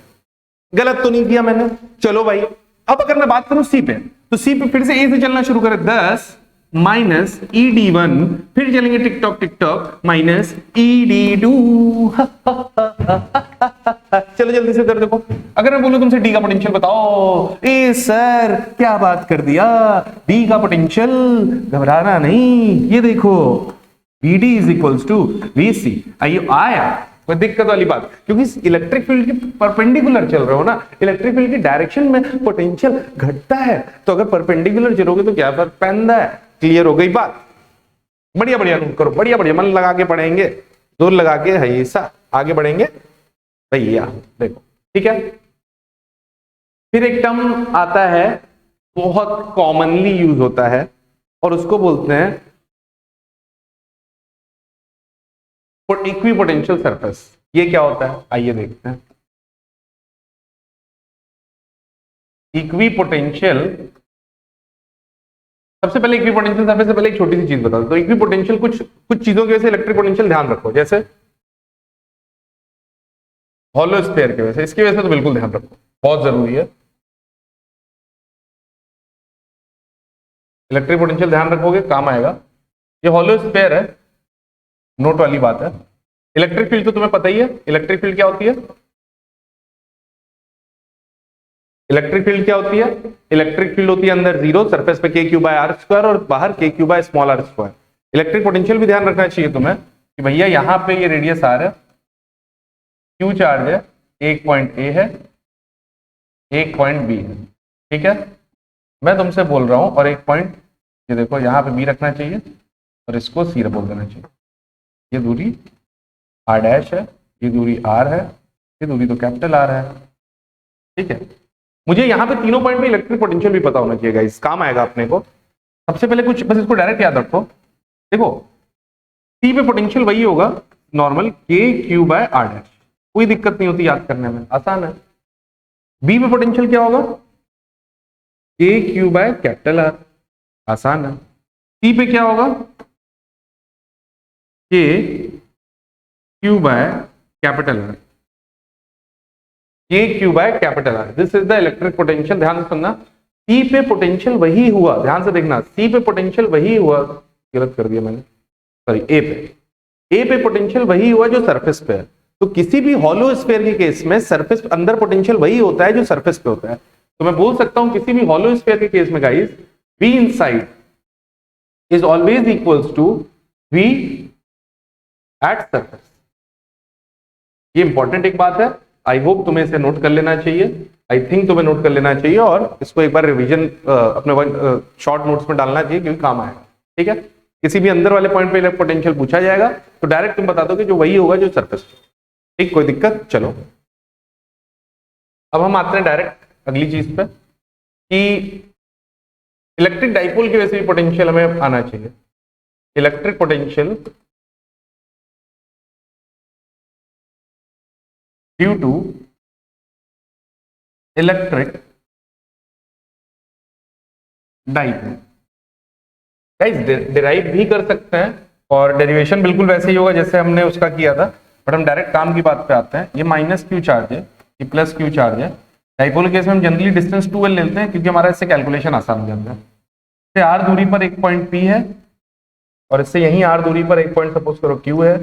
गलत तो नहीं किया मैंने, चलो भाई। अब अगर मैं बात करूं सी पे, तो सी पे फिर से ए से चलना शुरू करें, 10 माइनस ई डी1, फिर चलेंगे टिक टॉक माइनस ई डी2। चलो जल्दी से इधर देखो, अगर मैं बोलूं तुमसे डी का पोटेंशियल बताओ, ए सर क्या बात कर दिया, डी का पोटेंशियल, घबराना नहीं, ये देखो BD is equals to VC। आया कोई दिक्कत वाली बात, क्योंकि इलेक्ट्रिक फील्ड के परपेंडिकुलर चल रहे हो ना, इलेक्ट्रिक फील्ड की डायरेक्शन में पोटेंशियल घटता है, तो अगर परपेंडिकुलर चलोगे तो क्या फर्क पैदा है। क्लियर हो गई बात, बढ़िया नोट करो, बढ़िया मन लगा के पढ़ेंगे, जोर लगा के हमेशा आगे बढ़ेंगे भैया। देखो ठीक है, फिर एक टर्म आता है, बहुत कॉमनली यूज होता है, और उसको बोलते हैं इक्विपोटेंशियल सरफेस। ये क्या होता है, आइए देखते हैं। इक्विपोटेंशियल, सबसे पहले इक्विपोटेंशियल सरफेस से पहले एक छोटी सी चीज बता दो। तो इक्विपोटेंशियल कुछ चीजों की वजह से इलेक्ट्रिक पोटेंशियल ध्यान रखो, जैसे हॉलो स्फीयर की वजह से, इसकी वजह से तो बिल्कुल ध्यान रखो, बहुत जरूरी है। इलेक्ट्रिक पोटेंशियल ध्यान रखोगे काम आएगा। ये हॉलो स्फीयर है, नोट वाली बात है। इलेक्ट्रिक फील्ड तो तुम्हें पता ही है, इलेक्ट्रिक फील्ड क्या होती है? इलेक्ट्रिक फील्ड क्या होती है? इलेक्ट्रिक फील्ड होती है अंदर जीरो, सरफेस पे के क्यू बाय आर स्क्वायर और बाहर के Q by small R square. Electric potential भी ध्यान रखना चाहिए तुम्हें कि भैया यहां पे ये रेडियस आर है, क्यू चार्ज है, एक पॉइंट ए है, एक पॉइंट बी है, ठीक है। मैं तुमसे बोल रहा हूं और एक पॉइंट ये देखो यहां पे बी रखना चाहिए और इसको सी बोल देना चाहिए। ये दूरी आर डैश है, ये दूरी आर है, ये दूरी तो कैपिटल आर है, ठीक है। मुझे यहाँ पे तीनों पॉइंट पे इलेक्ट्रिक पोटेंशियल भी पता होना चाहिए गाइस, काम आएगा अपने को। सबसे पहले कुछ बस इसको डायरेक्ट याद रखो, देखो सी पे पोटेंशियल वही होगा नॉर्मल के क्यू बाय आर डैश, कोई दिक्कत नहीं होती याद करने में, आसान है। बी पे पोटेंशियल क्या होगा? K Q by capital are, आसान है। सी पे क्या होगा? K Q by capital R, K Q by capital R, this is the electric potential. ध्यान से सुनना, सी पे पोटेंशियल वही हुआ, ध्यान से देखना, सी पे पोटेंशियल वही हुआ, गलत कर दिया मैंने, सॉरी ए पे पोटेंशियल वही हुआ जो सरफेस पे है। तो किसी भी हॉलो स्फीयर के केस में सरफेस अंदर पोटेंशियल वही होता है जो सरफेस पे होता है। तो मैं बोल सकता हूं किसी भी हॉलो स्फीयर के केस में guys, V inside is always equals to V at surface. ये इंपॉर्टेंट एक बात है, आई होप तुम्हें इसे नोट कर लेना चाहिए, आई थिंक तुम्हें नोट कर लेना चाहिए और इसको एक बार रिवीजन अपने शॉर्ट नोट्स में डालना चाहिए क्योंकि काम आएगा, ठीक है। किसी भी अंदर वाले पॉइंट पे इलेक्ट्रिक पोटेंशियल पूछा जाएगा तो डायरेक्ट तुम बता दो कि जो वही होगा जो सरफेस पे, ठीक, कोई दिक्कत। चलो अब हम आते हैं डायरेक्ट अगली चीज पे कि इलेक्ट्रिक डाइपोल की वजह से भी पोटेंशियल हमें आना चाहिए। Electric potential due to electric dipole, guys derive भी कर सकते हैं और डेरिवेशन बिल्कुल वैसे ही होगा जैसे हमने उसका किया था, बट हम डायरेक्ट काम की बात पे आते हैं। ये माइनस क्यू चार्ज है, ये प्लस क्यू चार्ज है। डाइपोल के केस में हम जनरली डिस्टेंस 2l लेते हैं क्योंकि हमारा इससे कैलकुलेशन आसान हो जाता है। इससे आर दूरी पर एक पॉइंट P है और इससे यहीं आर दूरी पर एक पॉइंट सपोज करो Q है,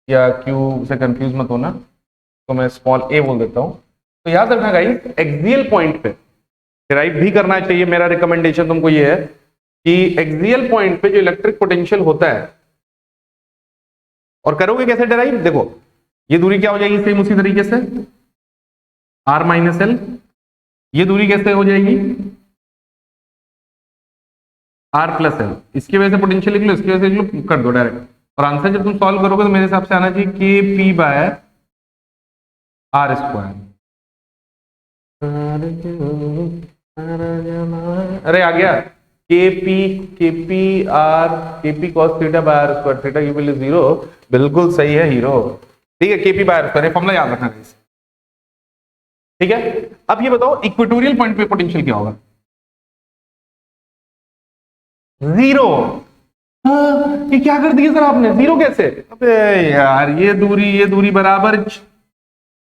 या Q से कंफ्यूज मत होना, तो मैं स्मॉल a बोल देता हूँ। तो याद रखना गाइस, एक्सियल पॉइंट पे डिराइव भी करना चाहिए। मेरा रिकमेंडेशन तुमको ये है कि एक्सियल पॉइंट पे जो इलेक्ट्रिक पोटेंशियल होता है, और करोगे कैसे डिराइव, देखो ये दूरी क्या हो जाएगी सेम उसी तरीके से r माइनस एल, ये दूरी कैसे हो जाएगी r प्लस एल, इसकी वजह से पोटेंशियल लिख लो, इसकी वजह से लिख लो, कर दो डायरेक्ट। और आंसर जब तुम सॉल्व करोगे तो मेरे हिसाब से आना चाहिए के पी बाय आर स्क्वायर। अरे आ गया, K P cos theta by R square, theta की वैल्यू 0, बिल्कुल सही है हीरो, ठीक है। K P by R square formula याद रखना है, ठीक है। अब ये बताओ इक्वेटोरियल पॉइंट पे पोटेंशियल क्या होगा? 0। ये क्या कर दिया सर आपने, 0 कैसे? अबे यार ये दूरी बराबर,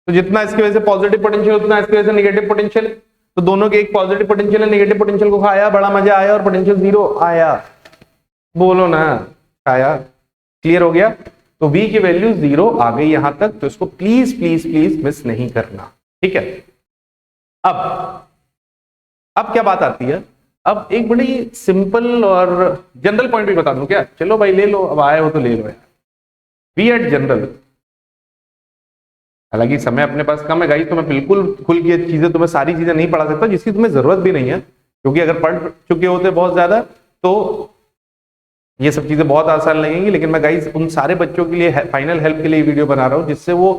तो जितना इसकी वजह से पॉजिटिव पोटेंशियल उतना इसकी वजह से नेगेटिव पोटेंशियल, तो दोनों के एक पॉजिटिव पोटेंशियल है, नेगेटिव पोटेंशियल को खाया, बड़ा मजा आया और पोटेंशियल 0 आया, बोलो ना आया, क्लियर हो गया। तो V की वैल्यू 0 आ गई यहां तक, तो इसको प्लीज प्लीज प्लीज मिस नहीं करना, ठीक है। अब क्या बात आती है, अब एक बड़ी सिंपल और जनरल पॉइंट भी बता दूं क्या? चलो भाई ले लो, अब आए हो तो ले लो यार। V एट जनरल, हालांकि समय अपने पास कम है गाइस, तो मैं बिल्कुल खुल के चीजें तुम्हें सारी चीजें नहीं पढ़ा सकता जिसकी तुम्हें जरूरत भी नहीं है, क्योंकि अगर पढ़ चुके होते बहुत ज्यादा तो ये सब चीजें बहुत आसान लगेंगी। लेकिन मैं गाइस उन सारे बच्चों के लिए फाइनल हेल्प के लिए वीडियो बना रहा हूं जिससे वो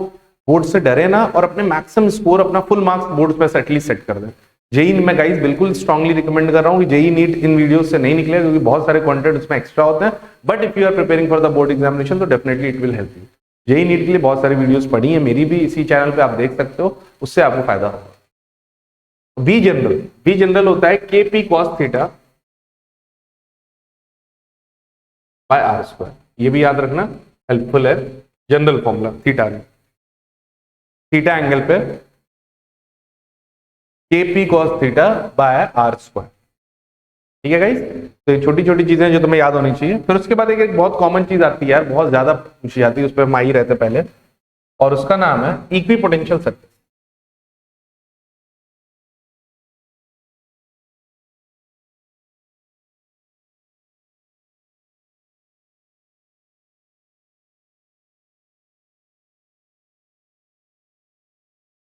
बोर्ड से डरे ना और अपने मैक्सिमम स्कोर, अपना फुल मार्क्स बोर्ड पे एटलीस्ट सेट कर दें। जेई मैं गाइस बिल्कुल स्ट्रांगली रिकमेंड कर रहा हूं कि जेई नीट इन वीडियोस से नहीं निकले, क्योंकि बहुत सारे कंटेंट उसमें एक्स्ट्रा होते हैं, but if you are preparing for the board examination तो definitely it will help you. JEE NEET के लिए बहुत सारी वीडियोस पढ़ी है मेरी भी, इसी चैनल पे आप देख सकते हो, उससे आपको फायदा होगा। बी जनरल होता है K P cos theta by R square, ये भी याद रखना, हेल्पफुल है, जनरल फॉर्मूला थीटा एंगल पे K P cos theta by R square. ठीक है गाइस, तो ये छोटी छोटी चीजें जो तुम्हें याद होनी चाहिए। फिर उसके बाद एक बहुत कॉमन चीज आती है यार, बहुत ज्यादा पूछी जाती है, उस पर हम आ ही रहते पहले, और उसका नाम है equi potential surface.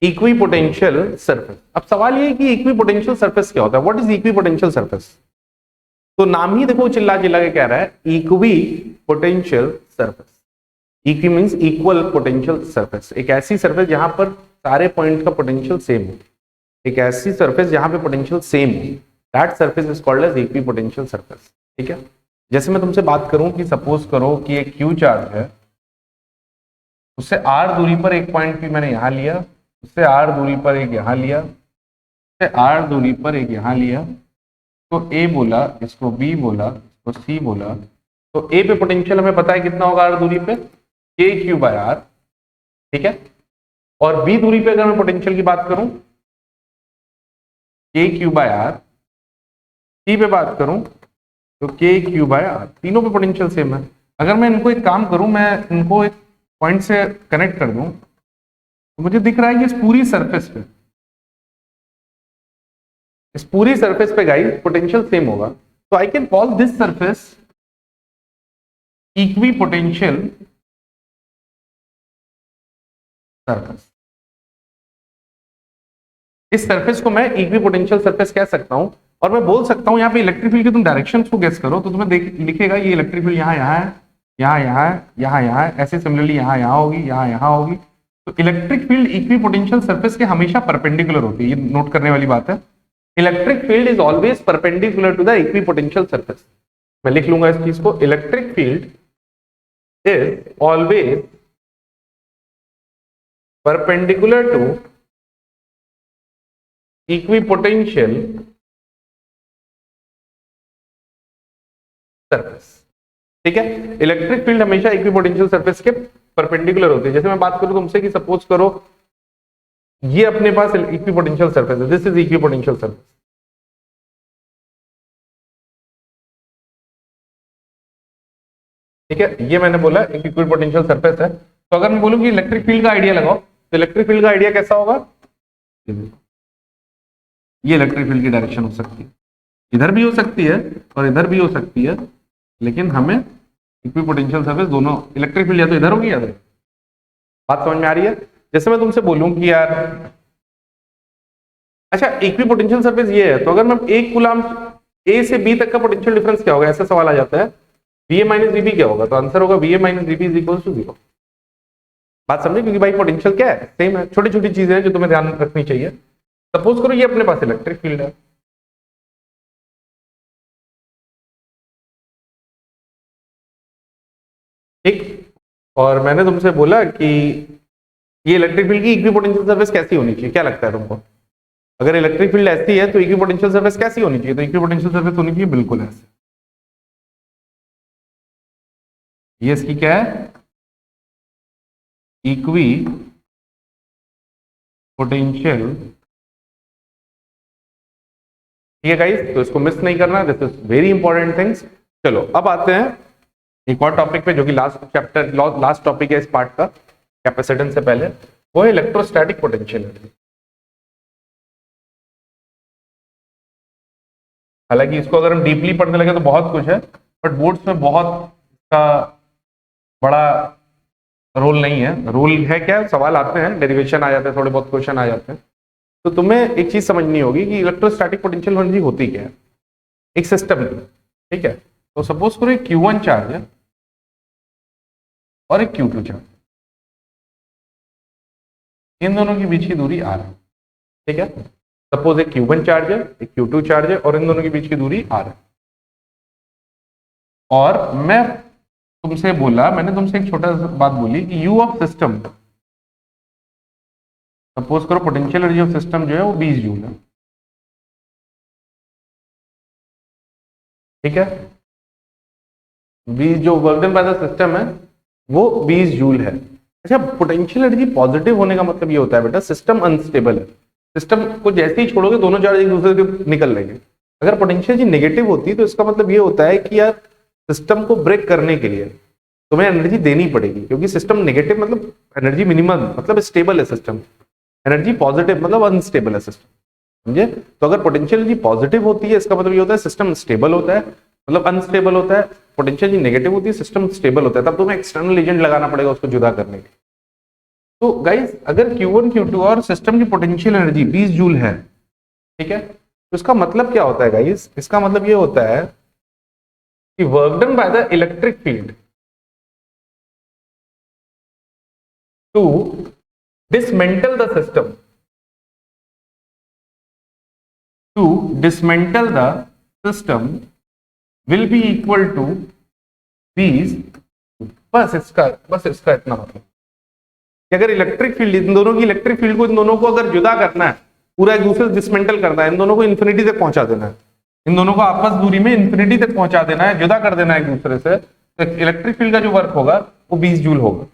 Equi potential surface. अब सवाल ये है कि इक्वी पोटेंशियल सरफेस क्या होता है, what is equi potential surface. तो नाम ही देखो चिल्ला चिल्ला के कह रहा है equi potential surface. Equi means equal potential surface, एक ऐसी सरफेस जहां पर सारे पॉइंट का पोटेंशियल सेम हो, एक ऐसी सरफेस जहां पे पोटेंशियल सेम हो, that surface is called as equipotential surface. ठीक है, जैसे मैं तुमसे बात करूं कि सपोज करो कि एक क्यू चार्ज है, उससे आर दूरी पर एक पॉइंट भी मैंने यहां लिया, उससे आर दूरी पर एक यहां लिया, उससे आर दूरी पर एक यहां लिया, तो ए बोला, इसको बी बोला, इसको सी बोला, तो ए पे पोटेंशियल हमें पता है कितना होगा आर दूरी पे, के क्यू बाय आर। ठीक है, और बी दूरी पे अगर मैं पोटेंशियल की बात करूं, के क्यू बाय आर, सी पे बात करूं तो के क्यू बाय आर, तीनों पे पोटेंशियल सेम है। अगर मैं इनको एक काम करूं, मैं इनको एक पॉइंट से कनेक्ट कर दूं, तो मुझे दिख रहा है कि इस पूरी सरफेस पे गाइस पोटेंशियल सेम होगा, तो I can call this surface equi potential surface. इस सरफेस को मैं इक्वी पोटेंशियल सरफेस कह सकता हूं, और मैं बोल सकता हूं यहाँ पे इलेक्ट्रिक फील्ड की तुम डायरेक्शंस को गेस करो, तो तुम्हें लिखेगा ये इलेक्ट्रिक फील्ड यहाँ यहाँ है, यहाँ यहाँ है, यहाँ यहाँ है, ऐसे सिमिलरली यहाँ यहाँ होगी, यहाँ यहाँ होगी। तो electric field equi potential surface के हमेशा परपेंडिकुलर होती है, ये नोट करने वाली बात है। Electric field is always perpendicular to the equipotential surface. मैं लिख लूंगा इस चीज को, electric field is always perpendicular to equipotential surface. ठीक है, इलेक्ट्रिक फील्ड हमेशा इक्विपोटेंशियल सरफेस के परपेंडिकुलर होती है। जैसे मैं बात करूं तुमसे कि सपोज करो ये अपने पास इक्विपोटेंशियल सरफेस है, दिस इज इक्विपोटेंशियल सरफेस। ठीक है, ये मैंने बोला एक इक्विपोटेंशियल सरफेस है। तो अगर मैं बोलूं कि इलेक्ट्रिक फील्ड का आइडिया लगाओ, तो इलेक्ट्रिक फील्ड का आइडिया कैसा होगा, ये इलेक्ट्रिक फील्ड की डायरेक्शन हो सकती है, इधर भी हो सकती है और इधर भी हो सकती है, लेकिन हमें इक्विपोटेंशियल सरफेस दोनों, इलेक्ट्रिक फील्ड या तो इधर होगी या इधर। बात समझ में आ रही है। जैसे मैं तुमसे बोलूं कि यार अच्छा इक्विपोटेंशियल सरफेस ये है, तो अगर मैं एक कूलम ए से बी तक का पोटेंशियल डिफरेंस क्या होगा, ऐसा सवाल आ जाता है, वीए माइनस वीबी क्या होगा, तो आंसर होगा VA minus VB is equal to 0। बात समझे, क्योंकि भाई पोटेंशियल क्या है, सेम है। छोटी छोटी चीजें हैं जो तुम्हें ध्यान रखनी चाहिए। सपोज करो ये अपने पास इलेक्ट्रिक फील्ड है, ठीक, और मैंने तुमसे बोला कि ये इलेक्ट्रिक फील्ड की इक्विपोटेंशियल सरफेस कैसी होनी चाहिए, क्या लगता है तुमको। अगर इलेक्ट्रिक फील्ड ऐसी है तो इक्विपोटेंशियल सरफेस कैसी होनी चाहिए, तो इक्विपोटेंशियल सरफेस होनी चाहिए बिल्कुल ऐसे। ये इसकी क्या है, इक्वी पोटेंशियल। ठीक है गाइस, तो इसको मिस नहीं करना, this is very important things. चलो अब आते हैं एक और टॉपिक पे, जो कि लास्ट चैप्टर लास्ट टॉपिक है इस पार्ट का कैपेसिटेंस से पहले, वो है इलेक्ट्रोस्टैटिक पोटेंशियल। हालांकि इसको अगर हम डीपली पढ़ने लगे तो बहुत कुछ है, बट बोर्ड्स में बहुत का बड़ा रोल नहीं है। रोल है क्या, सवाल आते हैं, डेरिवेशन आ जाते हैं, थोड़े बहुत क्वेश्चन आ जाते हैं। तो तुम्हें एक चीज समझनी होगी कि इलेक्ट्रोस्टैटिक पोटेंशियल एनर्जी होती क्या है एक सिस्टम की। ठीक है, तो सपोज करो एक Q1 चार्ज है और एक Q2 चार्ज, इन दोनों के बीच की दूरी R है। ठीक है, सपोज एक Q1 चार्ज है, एक Q2 चार्ज है, और इन दोनों के बीच की दूरी R है। और मैं तुमसे बोला, मैंने तुमसे एक छोटा सा बात बोली कि U ऑफ सिस्टम, सपोज करो पोटेंशियल एनर्जी ऑफ सिस्टम जो है वो 20 जूल है। ठीक है, 20 जो work done by the system है वो 20 जूल है। अच्छा, पोटेंशियल एनर्जी पॉजिटिव होने का मतलब ये होता है बेटा सिस्टम अनस्टेबल है। सिस्टम को जैसे ही छोड़ोगे दोनों चार्ज एक दूसरे से निकल लेंगे। अगर पोटेंशियल एनर्जी नेगेटिव होती है तो इसका मतलब ये होता है कि यार सिस्टम को ब्रेक करने के लिए तुम्हें एनर्जी देनी पड़ेगी, क्योंकि सिस्टम नेगेटिव मतलब एनर्जी मिनिमम मतलब स्टेबल है सिस्टम, एनर्जी पॉजिटिव मतलब अनस्टेबल है सिस्टम, समझे। तो अगर पोटेंशियल एनर्जी पॉजिटिव होती है इसका मतलब ये होता है सिस्टम स्टेबल होता है, मतलब अनस्टेबल होता है। पोटेंशियल एनर्जी नेगेटिव होती है सिस्टम स्टेबल होता है, तब तुम्हें एक्सटर्नल एजेंट लगाना पड़ेगा उसको जुदा करने के लिए। तो गाइस अगर Q1 Q2 और सिस्टम की पोटेंशियल एनर्जी 20 जूल है, ठीक है, तो इसका मतलब क्या होता है गाइस, इसका मतलब ये होता है कि work done by the electric field to dismantle the system, to dismantle the system will be equal to these, बस इसका इतना मतलब कि अगर इलेक्ट्रिक फील्ड इन दोनों की इलेक्ट्रिक फील्ड को इन दोनों को अगर जुदा करना है, पूरा एक दूसरे से डिसमेंटल करना है, इन दोनों को इन्फिनिटी तक पहुंचा देना है, इन दोनों को आपस दूरी में इन्फिनिटी तक पहुंचा देना है, जुदा कर देना है एक दूसरे से, तो इलेक्ट्रिक फील्ड का जो वर्क होगा वो 20 जूल होगा,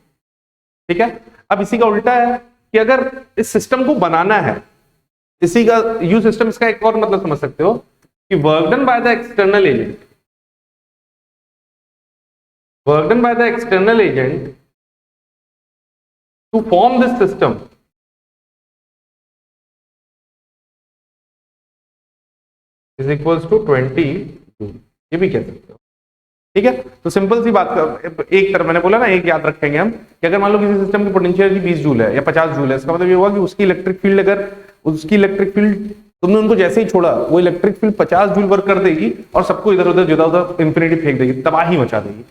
ठीक है। अब इसी का उल्टा है कि अगर इस सिस्टम को बनाना है, इसी का यू सिस्टम, इसका एक और मतलब समझ सकते हो कि work done by the external agent, work done by the external agent to form this system is equals to 20 joule, ये भी कह सकते हो, ठीक है। तो सिंपल सी बात कर, एक तरफ मैंने बोला ना, एक याद रखेंगे हम कि अगर मान लो किसी सिस्टम की पोटेंशियल एनर्जी 20 जूल है या 50 जूल है, इसका मतलब ये हुआ कि उसकी इलेक्ट्रिक फील्ड, अगर उसकी इलेक्ट्रिक फील्ड तुमने उनको जैसे ही छोड़ा, वो इलेक्ट्रिक फील्ड 50 जूल वर्क कर देगी और सबको इधर उधर जुदा उधर इंफिनिटी फेंक देगी, तबाही मचा देगी।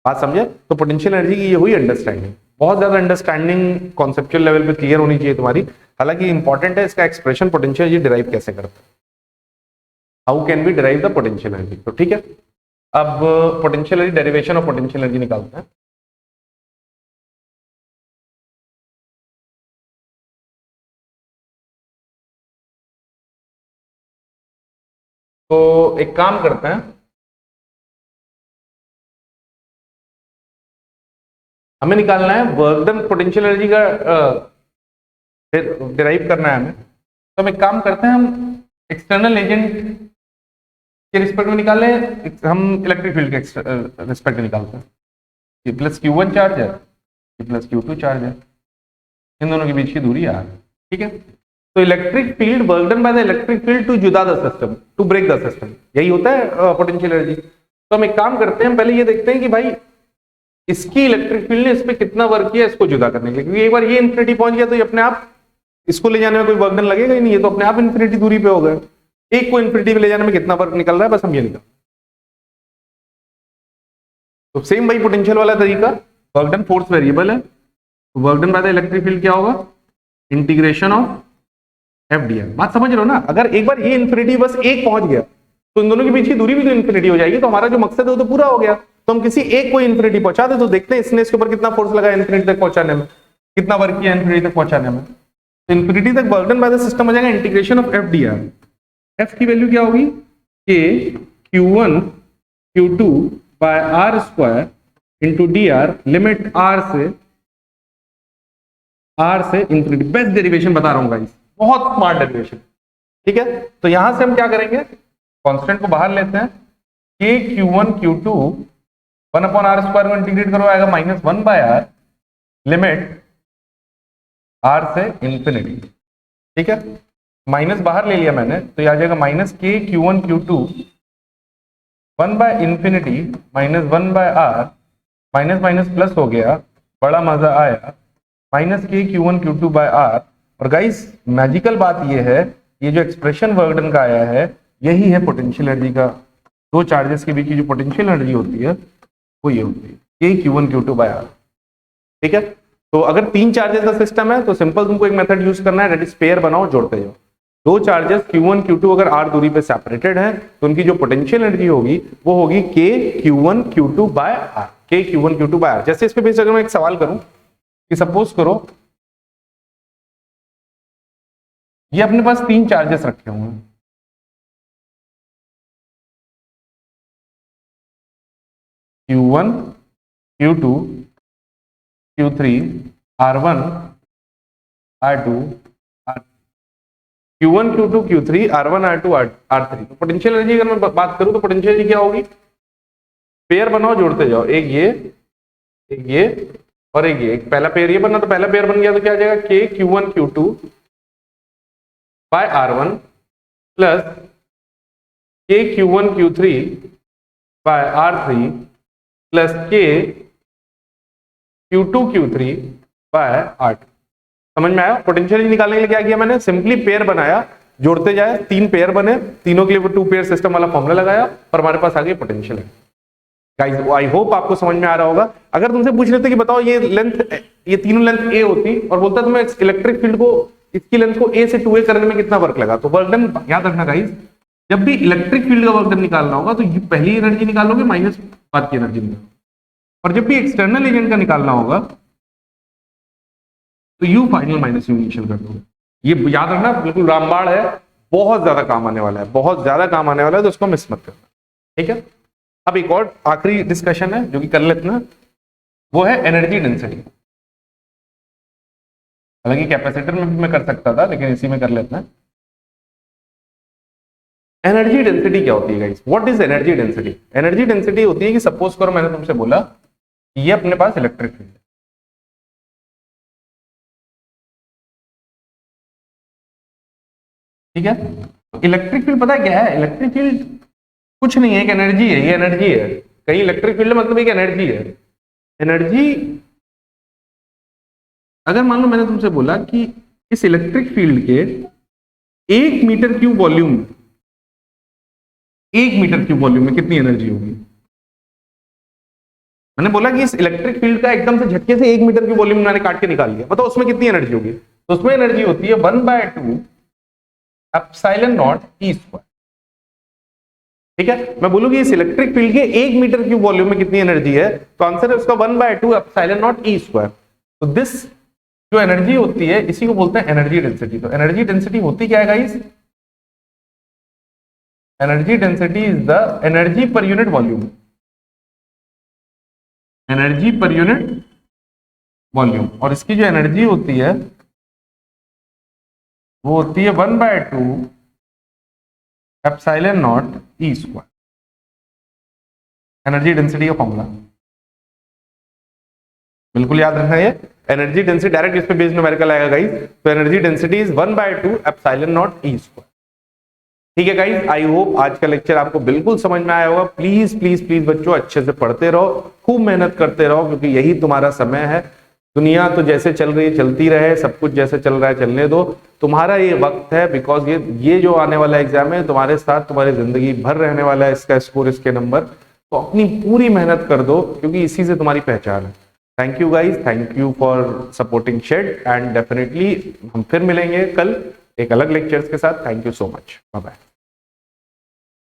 बात समझे। तो पोटेंशियल एनर्जी की ये हुई अंडरस्टैंडिंग, बहुत ज्यादा अंडरस्टैंडिंग कॉन्सेप्चुअल लेवल पे क्लियर होनी चाहिए तुम्हारी। हालांकि इंपॉर्टेंट है इसका एक्सप्रेशन पोटेंशियल एनर्जी डिराइव कैसे करते हैं, how can we derive the potential energy. तो ठीक है, अब potential energy, derivation of potential energy निकालते हैं। तो एक काम करते हैं, हमें निकालना है वर्क डन पोटेंशियल एनर्जी का डिराइव करना है हमें। तो हम एक काम करते हैं, हम एक्सटर्नल एजेंट के रिस्पेक्ट में निकाल लें, हम इलेक्ट्रिक फील्ड के रिस्पेक्ट में निकालते हैं। ये प्लस Q1 चार्ज है, ये प्लस Q2 चार्ज है, इन दोनों के बीच की दूरी R, ठीक है। तो electric field work done by the electric field to जुदा the system, to break the system, यही होता है पोटेंशियल एनर्जी। तो हम एक काम करते हैं, पहले ये देखते हैं कि भाई इसकी इलेक्ट्रिक फील्ड ने इस पे कितना वर्क किया इसको जुदा करने के लिए, क्योंकि एक बार ये इन्फिनिटी पहुंच गया तो ये अपने आप, इसको ले जाने में कोई वर्क डन लगेगा ही नहीं, ये तो अपने आप इन्फिनिटी दूरी पे हो गए। एक को इन्फिनिटी में ले जाने में कितना वर्क निकल रहा है, बस हम ये निकाल। तो सेम वही पोटेंशियल वाला तरीका, वर्क डन फोर्स वेरिएबल है, work done by the electric field क्या होगा, integration of F D are. बात समझ रहे हो ना। अगर एक बार ये इन्फिनिटी बस एक पहुंच गया तो इन दोनों के बीच की दूरी भी तो इन्फिनिटी हो जाएगी, तो हमारा जो मकसद है वो तो पूरा हो गया। तो हम किसी एक को इन्फिनिटी पहुंचा दे, तो देखते हैं इसने इसके ऊपर कितना फोर्स लगा इन्फिनिटी तक पहुंचाने में, कितना वर्क किया इन्फिनिटी तक पहुंचाने में। तो इन्फिनिटी तक work done by the system हो जाएगा integration of F D R. F की वैल्यू क्या होगी, K Q1 Q2 by R square into D R, limit R से इंफिनिटी। बेस्ट डेरिवेशन बता रहा हूं गाइस, बहुत स्मार्ट डेरिवेशन, ठीक है। तो यहां से हम क्या करेंगे, कांस्टेंट को बाहर लेते हैं, के Q1 Q2 1 upon R square को इंटीग्रेट करो, आएगा -1 बाय आर, लिमिट आर से इंफिनिटी, ठीक है। माइनस बाहर ले लिया मैंने, तो यह आ जाएगा minus K Q1 Q2 1 by infinity -1 by R, minus minus plus हो गया, बड़ा मजा आया, minus K Q1 Q2 by R. और गाइस मैजिकल बात ये है, ये जो एक्सप्रेशन वर्क डन का आया है यही है पोटेंशियल एनर्जी का, दो चार्जेस के बीच की जो पोटेंशियल एनर्जी होती है वो ये होती है के Q1 Q2 बाय आर, ठीक है। तो अगर तीन चार्जेस का सिस्टम है तो सिंपल तुमको एक मेथड यूज करना है, दैट इज पेयर बनाओ, जोड़ते जाओ। दो चार्जेस Q1 Q2 अगर R दूरी पे सेपरेटेड है तो उनकी जो पोटेंशियल एनर्जी होगी वो होगी K Q1 Q2 by are, के Q1 Q2 बाय आर। जैसे इस पे बेस अगर मैं एक सवाल करूं कि सपोज करो ये अपने पास तीन चार्जेस रखे हुए हैं, Q1 Q2 Q3 R1 R2 R3, Q1 Q2 Q3 R1 R2 R3। तो पोटेंशियल एनर्जी अगर मैं बात करूं तो पोटेंशियल एनर्जी क्या होगी, पेयर बनाओ जोड़ते जाओ, एक ये और एक ये, एक पहला पेयर ये बना तो पहला पेयर बन गया तो क्या आ जाएगा K Q1 Q2 by R1 plus K Q1 Q3 by R3 plus K Q2 Q3 by R2। समझ में आया? पोटेंशियल निकालने के लिए क्या किया मैंने, सिंपली पेयर बनाया, जोड़ते जाए, 3 पेयर बने, तीनों के लिए वो 2 पेयर सिस्टम वाला फॉर्मूला लगाया और हमारे पास आ गई पोटेंशियल। गाइस आई होप आपको समझ में आ रहा होगा। अगर तुमसे पूछ लेते कि बताओ ये लेंथ, ये तीनों लेंथ ए होती और बोलता तुम्हें इलेक्ट्रिक फील्ड को, इसकी लेंथ को ए से 2a करने में कितना वर्क लगा, तो वर्क डन याद रखना गाइस, जब भी इलेक्ट्रिक फील्ड का वर्क डन निकालना होगा तो पहली एनर्जी निकालोगे माइनस बाद की एनर्जी निकालोगे, और जब भी एक्सटर्नल एजेंट का निकालना होगा तो you final minus you initial कर दोगे। ये याद रखना, बिल्कुल रामबाण है, बहुत ज्यादा काम आने वाला है, बहुत ज्यादा काम आने वाला है, तो उसको मिस मत करना, ठीक है। अब एक और आखिरी डिस्कशन है जो कि कर लेते हैं, वो है एनर्जी डेंसिटी। हालांकि कैपेसिटर में भी मैं कर सकता था, लेकिन इसी में कर लेते हैं। एनर्जी डेंसिटी क्या होती है guys? What is energy density? Energy density होती है कि सपोज करो मैंने तुमसे बोला कि ये अपने पास इलेक्ट्रिक फील्ड, ठीक है। इलेक्ट्रिक फील्ड पता है क्या है? इलेक्ट्रिक फील्ड कुछ नहीं है, एक एनर्जी है, ये एनर्जी है। कहीं इलेक्ट्रिक फील्ड मतलब एक एनर्जी है। एनर्जी, अगर मान लो मैंने तुमसे बोला कि इस इलेक्ट्रिक फील्ड के 1 meter cube volume, 1 meter cube volume में कितनी एनर्जी होगी? मैंने बोला कि इस इलेक्ट्रिक फील्ड का एकदम से झटके से 1 मीटर क्यूब वॉल्यूम मैंने काट के निकाल लिया, बताओ उसमें कितनी एनर्जी होगी? तो उसमें एनर्जी होती है 1/2 एप्सिलॉन नॉट ई स्क्वायर, ठीक है। मैं बोलूंगी इस इलेक्ट्रिक फील्ड के 1 मीटर क्यूब वॉल्यूम में कितनी एनर्जी है, तो आंसर है उसका 1/2 एप्सिलॉन नॉट ई स्क्वायर। तो दिस जो एनर्जी होती है इसी को बोलते हैं एनर्जी डेंसिटी। तो एनर्जी डेंसिटी होती क्या है guys? Energy density is the energy per unit volume, energy per unit volume, और इसकी जो एनर्जी होती है वो होती है 1/2 epsilon not E square, energy density का फॉर्मूला बिल्कुल याद रखना। ये एनर्जी डेंसिटी डायरेक्ट इस पे बेस्ड न्यूमेरिकल आएगा गाइस। तो energy density is 1/2 epsilon not E square, ठीक है गाइस। आई होप आज का लेक्चर आपको बिल्कुल समझ में आया होगा। प्लीज प्लीज प्लीज बच्चों अच्छे से पढ़ते रहो, खूब मेहनत करते रहो, क्योंकि यही तुम्हारा समय है। दुनिया तो जैसे चल रही है चलती रहे, सब कुछ जैसे चल रहा है चलने दो, तुम्हारा ये वक्त है। बिकॉज ये जो आने वाला एग्जाम है तुम्हारे साथ तुम्हारी जिंदगी भर रहने वाला है, इसका स्कोर, इसके नंबर, तो अपनी पूरी मेहनत कर दो, क्योंकि इसी से तुम्हारी पहचान है। Thank you guys, thank you for supporting Shed, and definitely हम फिर मिलेंगे कल एक अलग लेक्चर्स के साथ। Thank you so much, bye bye.